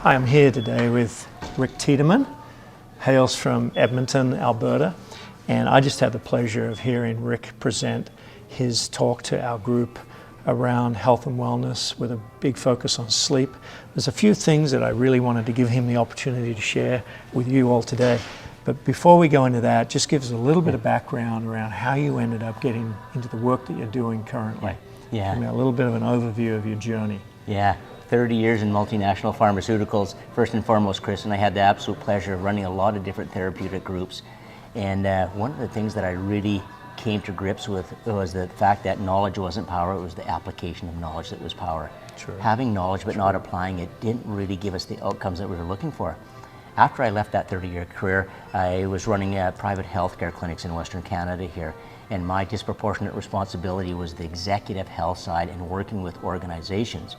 Hi, I'm here today with Rick Tiedemann, hails from Edmonton, Alberta, and I just had the pleasure of hearing Rick present his talk to our group around health and wellness with a big focus on sleep. There's a few things that I really wanted to give him the opportunity to share with you all today. But before we go into that, just give us a little bit of background around how you ended up getting into the work that you're doing currently. Yeah. Give me a little bit of an overview of your journey. Yeah. 30 years in multinational pharmaceuticals. First and foremost, Chris, and I had the absolute pleasure of running a lot of different therapeutic groups. And one of the things that I really came to grips with was the fact that knowledge wasn't power, it was the application of knowledge that was power. True. Having knowledge but not applying it didn't really give us the outcomes that we were looking for. After I left that 30-year career, I was running private healthcare clinics in Western Canada here, and my disproportionate responsibility was the executive health side and working with organizations,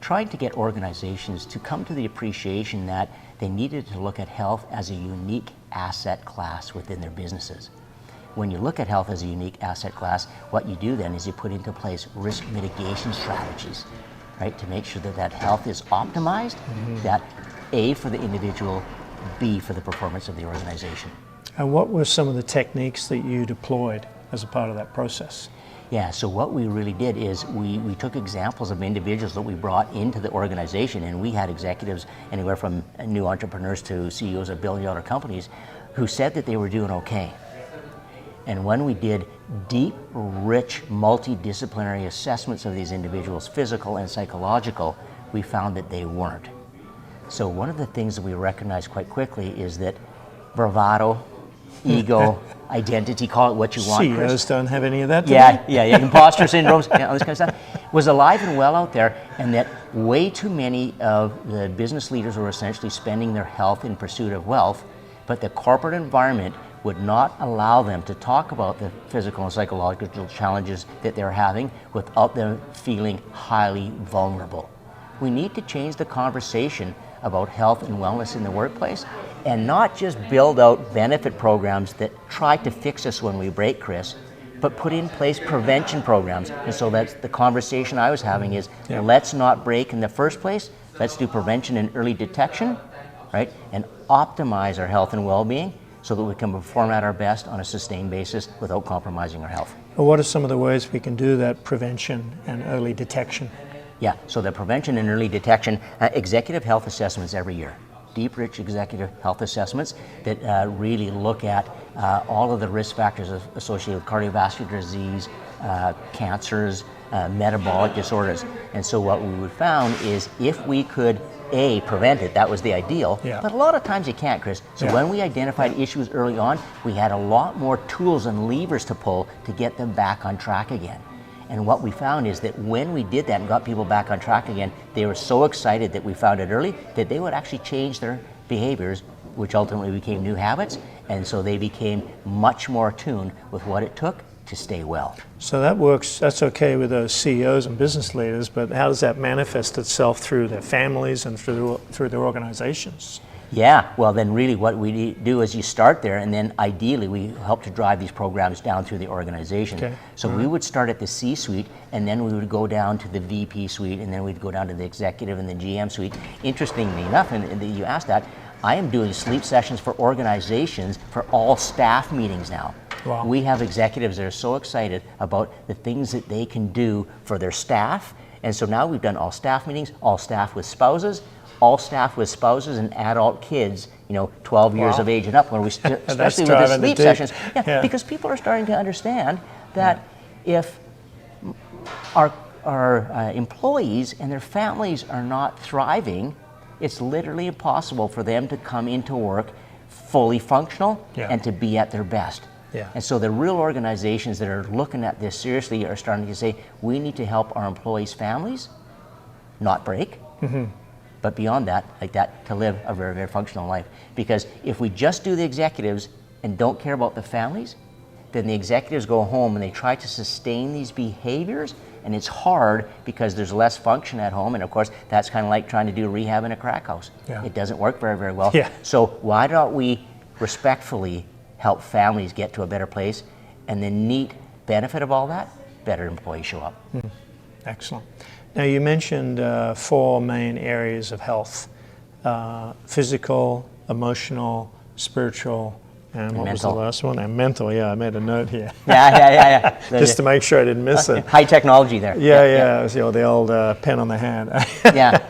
trying to get organizations to come to the appreciation that they needed to look at health as a unique asset class within their businesses. When you look at health as a unique asset class, what you do then is you put into place risk mitigation strategies, right, to make sure that that health is optimized, that A, for the individual, B, for the performance of the organization. And what were some of the techniques that you deployed as a part of that process? Yeah, so what we really did is we took examples of individuals that we brought into the organization, and we had executives anywhere from new entrepreneurs to CEOs of billion-dollar companies who said that they were doing okay. And when we did deep, rich, multidisciplinary assessments of these individuals, physical and psychological, we found that they weren't. So one of the things that we recognized quite quickly is that bravado, ego, identity, call it what you want, Chris. CEOs don't have any of that today. Yeah, imposter syndromes, all this kind of stuff, was alive and well out there, and that way too many of the business leaders were essentially spending their health in pursuit of wealth, but the corporate environment would not allow them to talk about the physical and psychological challenges that they're having without them feeling highly vulnerable. We need to change the conversation about health and wellness in the workplace and not just build out benefit programs that try to fix us when we break, Chris, but put in place prevention programs. And so that's the conversation I was having is, let's not break in the first place, let's do prevention and early detection, right? And optimize our health and well-being so that we can perform at our best on a sustained basis without compromising our health. Well, what are some of the ways we can do that prevention and early detection? Yeah, so the prevention and early detection, executive health assessments every year. Deep, rich executive health assessments that really look at all of the risk factors associated with cardiovascular disease, cancers, metabolic disorders. And so what we found is if we could, A, prevent it, that was the ideal, but a lot of times you can't, Chris. So when we identified issues early on, we had a lot more tools and levers to pull to get them back on track again. And what we found is that when we did that and got people back on track again, they were so excited that we found it early that they would actually change their behaviors, which ultimately became new habits, and so they became much more attuned with what it took to stay well. So that works, that's okay with those CEOs and business leaders, but how does that manifest itself through their families and through their organizations? Yeah, well then really what we do is you start there, and then ideally we help to drive these programs down through the organization. Okay. So we would start at the C-suite, and then we would go down to the VP suite, and then we'd go down to the executive and the GM suite. Interestingly enough, and you asked that, I am doing sleep sessions for organizations for all staff meetings now. Wow. We have executives that are so excited about the things that they can do for their staff, and so now we've done all staff meetings, all staff with spouses, all staff with spouses and adult kids, 12 years of age and up, where we especially with the sleep sessions. Because people are starting to understand that if our employees and their families are not thriving, it's literally impossible for them to come into work fully functional and to be at their best. And so the real organizations that are looking at this seriously are starting to say, we need to help our employees' families not break, but beyond that, to live a very, very functional life. Because if we just do the executives and don't care about the families, then the executives go home and they try to sustain these behaviors, and it's hard because there's less function at home, and of course that's kind of like trying to do rehab in a crack house. It doesn't work very, very well. So why don't we respectfully help families get to a better place, and the neat benefit of all that, better employees show up. Excellent. Now you mentioned 4 main areas of health physical, emotional, spiritual, and what was the mental. last one? And mental, yeah, I made a note here. Yeah. Just to make sure I didn't miss it. High technology there. Yeah. It was, the old pen on the hand. Yeah.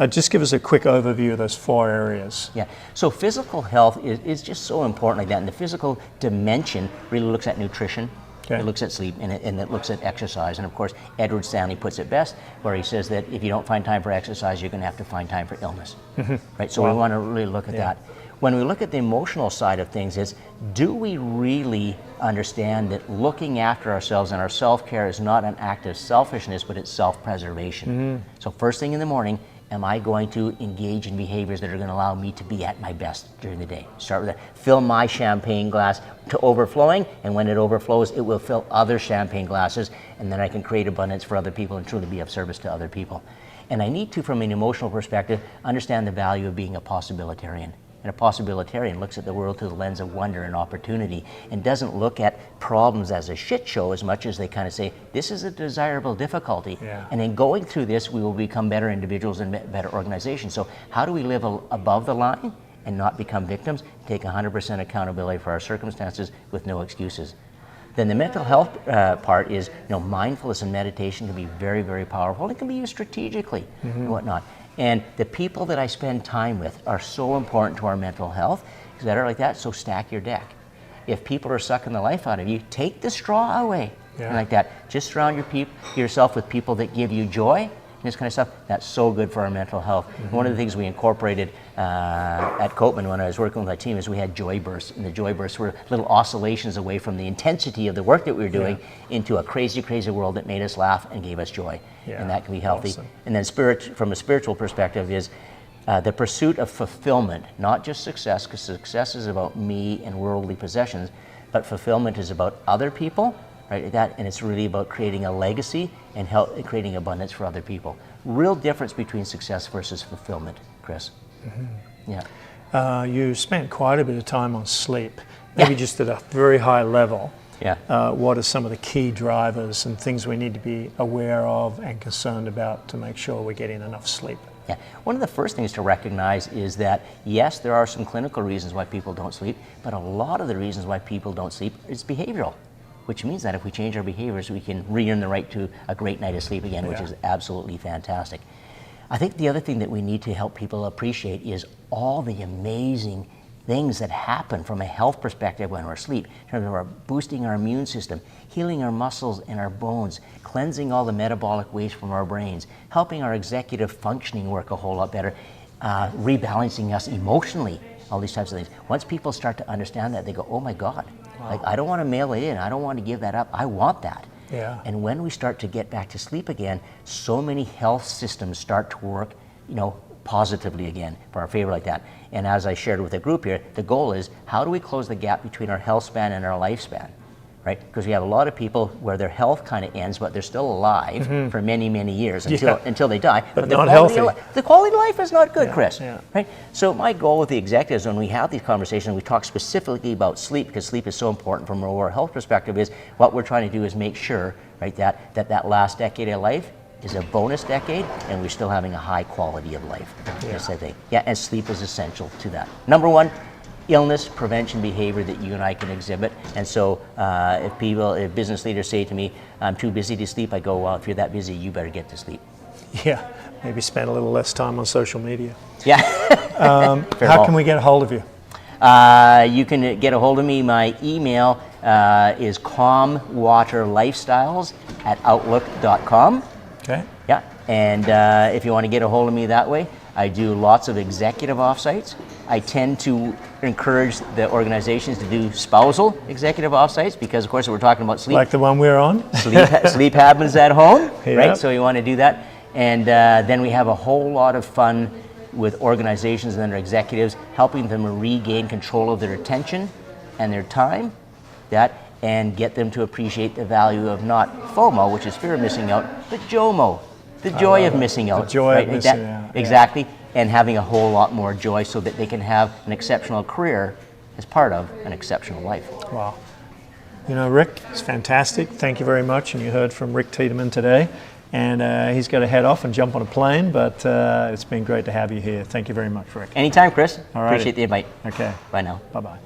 Just give us a quick overview of those 4 areas. Yeah, so physical health is just so important like that. And the physical dimension really looks at nutrition, Okay. it looks at sleep, and it looks at exercise. And of course, Edward Stanley puts it best, where he says that if you don't find time for exercise, you're going to have to find time for illness. Right, so we want to really look at that. When we look at the emotional side of things, is do we really understand that looking after ourselves and our self-care is not an act of selfishness, but it's self-preservation. So first thing in the morning, am I going to engage in behaviors that are going to allow me to be at my best during the day? Start with that. Fill my champagne glass to overflowing, and when it overflows, it will fill other champagne glasses, and then I can create abundance for other people and truly be of service to other people. And I need to, from an emotional perspective, understand the value of being a possibilitarian. And a possibilitarian looks at the world through the lens of wonder and opportunity and doesn't look at problems as a shit show as much as they kind of say, this is a desirable difficulty. Yeah. And in going through this, we will become better individuals and better organizations. So how do we live above the line and not become victims? Take 100% accountability for our circumstances with no excuses. Then the mental health part is, mindfulness and meditation can be very, very powerful. It can be used strategically and whatnot. And the people that I spend time with are so important to our mental health. Is that like that? So stack your deck. If people are sucking the life out of you, take the straw away. And like that. Just surround yourself with people that give you joy and this kind of stuff. That's so good for our mental health. One of the things we incorporated at Copeman when I was working with my team is we had joy bursts. And the joy bursts were little oscillations away from the intensity of the work that we were doing into a crazy, crazy world that made us laugh and gave us joy. And that can be healthy. Awesome. And then from a spiritual perspective is the pursuit of fulfillment, not just success, because success is about me and worldly possessions, but fulfillment is about other people, right? And it's really about creating a legacy and creating abundance for other people. Real difference between success versus fulfillment, Chris. Yeah. You spent quite a bit of time on sleep, maybe just at a very high level. What are some of the key drivers and things we need to be aware of and concerned about to make sure we're getting enough sleep? Yeah, one of the first things to recognize is that, yes, there are some clinical reasons why people don't sleep, but a lot of the reasons why people don't sleep is behavioral, which means that if we change our behaviors, we can re-earn the right to a great night of sleep again, which is absolutely fantastic. I think the other thing that we need to help people appreciate is all the amazing things that happen from a health perspective when we're asleep, in terms of our boosting our immune system, healing our muscles and our bones, cleansing all the metabolic waste from our brains, helping our executive functioning work a whole lot better, rebalancing us emotionally, all these types of things. Once people start to understand that, they go, oh my God, like I don't want to mail it in, I don't want to give that up, I want that. And when we start to get back to sleep again, so many health systems start to work, positively again for our favor like that. And as I shared with the group here, the goal is how do we close the gap between our health span and our lifespan, right? Because we have a lot of people where their health kind of ends, but they're still alive for many, many years until they die. But not healthy. The quality of life is not good, Chris. Right? So my goal with the executives when we have these conversations, we talk specifically about sleep because sleep is so important from a overall health perspective. Is what we're trying to do is make sure, right, that last decade of life is a bonus decade, and we're still having a high quality of life. Yes, I think. Yeah, and sleep is essential to that. Number one, illness prevention behavior that you and I can exhibit. And so if business leaders say to me, I'm too busy to sleep, I go, well, if you're that busy, you better get to sleep. Yeah, maybe spend a little less time on social media. Yeah. How can we get a hold of you? You can get a hold of me. My email is calmwaterlifestyles@outlook.com. Okay. Yeah, and if you want to get a hold of me that way, I do lots of executive offsites. I tend to encourage the organizations to do spousal executive offsites because, of course, we're talking about sleep. Like the one we're on? Sleep happens at home, right? So you want to do that. And then we have a whole lot of fun with organizations and their executives, helping them regain control of their attention and their time, and get them to appreciate the value of not FOMO, which is fear of missing out, but JOMO, the joy of missing out. The joy of missing out. Exactly, and having a whole lot more joy so that they can have an exceptional career as part of an exceptional life. Wow. Rick, it's fantastic. Thank you very much. And you heard from Rick Tiedemann today. and he's got to head off and jump on a plane, but it's been great to have you here. Thank you very much, Rick. Anytime, Chris. All right. Appreciate the invite. Okay. Bye now. Bye-bye.